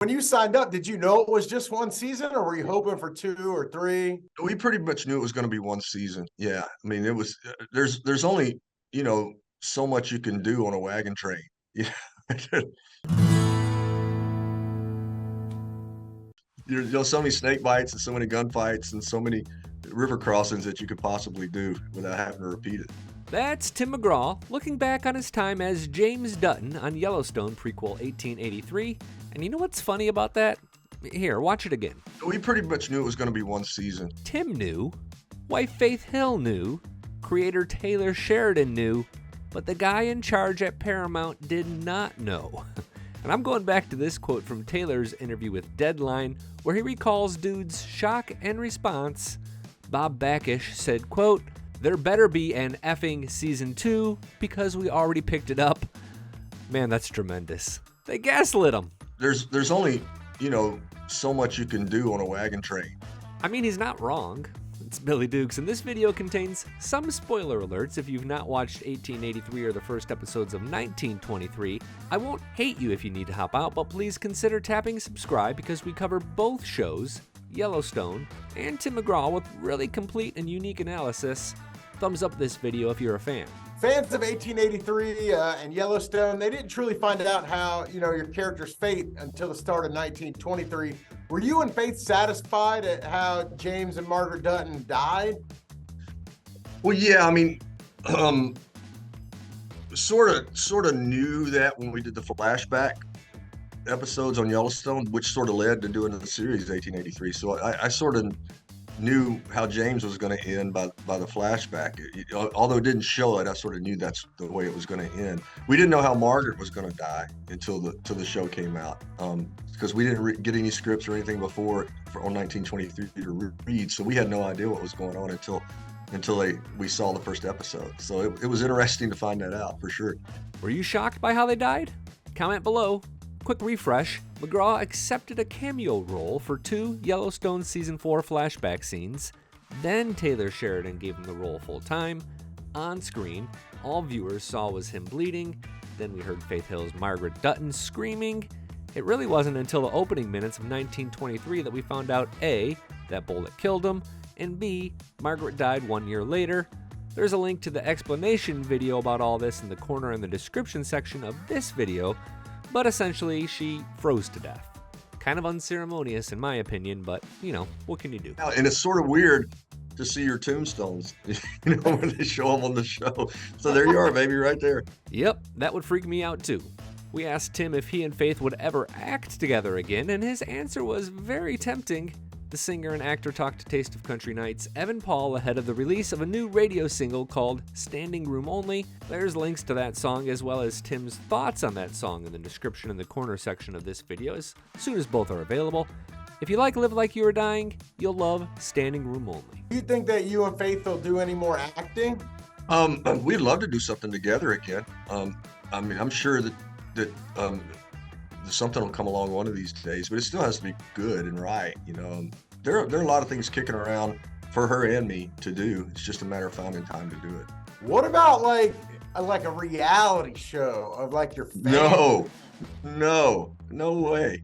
When you signed up, did you know it was just one season, or were you hoping for 2 or 3? We pretty much knew it was going to be one season. Yeah, I mean, it was. There's only so much you can do on a wagon train. Yeah, so many snake bites and so many gunfights and so many river crossings that you could possibly do without having to repeat it. That's Tim McGraw looking back on his time as James Dutton on Yellowstone prequel 1883. And you know what's funny about that? Here, watch it again. We pretty much knew it was going to be one season. Tim knew, wife Faith Hill knew, creator Taylor Sheridan knew, but the guy in charge at Paramount did not know. And I'm going back to this quote from Taylor's interview with Deadline, where he recalls dude's shock and response. Bob Backish said, quote, "There better be an effing season 2 because we already picked it up." Man, that's tremendous. They gaslit him. There's only, so much you can do on a wagon train. I mean, he's not wrong. It's Billy Dukes, and this video contains some spoiler alerts if you've not watched 1883 or the first episodes of 1923. I won't hate you if you need to hop out, but please consider tapping subscribe because we cover both shows, Yellowstone and Tim McGraw, with really complete and unique analysis. Thumbs up this video if you're a fan. Fans of 1883 and Yellowstone, they didn't truly find out how, your character's fate until the start of 1923. Were you and Faith satisfied at how James and Margaret Dutton died? Well, yeah, I mean, sort of knew that when we did the flashback episodes on Yellowstone, which sort of led to doing the series 1883. So I sort of knew how James was going to end by the flashback. Although it didn't show it, I sort of knew that's the way it was going to end. We didn't know how Margaret was going to die until the show came out, because we didn't get any scripts or anything before on 1923 to read, so we had no idea what was going on until we saw the first episode. So it was interesting to find that out for sure. Were you shocked by how they died? Comment below. Quick refresh, McGraw accepted a cameo role for 2 Yellowstone Season 4 flashback scenes. Then Taylor Sheridan gave him the role full-time. On screen, all viewers saw was him bleeding. Then we heard Faith Hill's Margaret Dutton screaming. It really wasn't until the opening minutes of 1923 that we found out A, that bullet killed him, and B, Margaret died 1 year later. There's a link to the explanation video about all this in the corner in the description section of this video. But essentially, she froze to death. Kind of unceremonious in my opinion, but, what can you do? And it's sort of weird to see your tombstones, when they show them on the show. So there you are, baby, right there. Yep, that would freak me out too. We asked Tim if he and Faith would ever act together again, and his answer was very tempting. The singer and actor talked to Taste of Country Night's Evan Paul ahead of the release of a new radio single called Standing Room Only. There's links to that song as well as Tim's thoughts on that song in the description in the corner section of this video as soon as both are available. If you like Live Like You Were Dying, you'll love Standing Room Only. Do you think that you and Faith will do any more acting? We'd love to do something together again. I mean, I'm sure that something will come along one of these days, but it still has to be good and right. There are a lot of things kicking around for her and me to do. It's just a matter of finding time to do it. What about like a reality show of like your family? No way.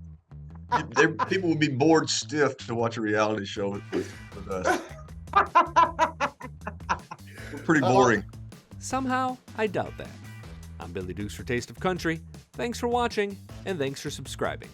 People would be bored stiff to watch a reality show with us. We're pretty boring. Somehow, I doubt that. I'm Billy Dukes for Taste of Country. Thanks for watching, and thanks for subscribing.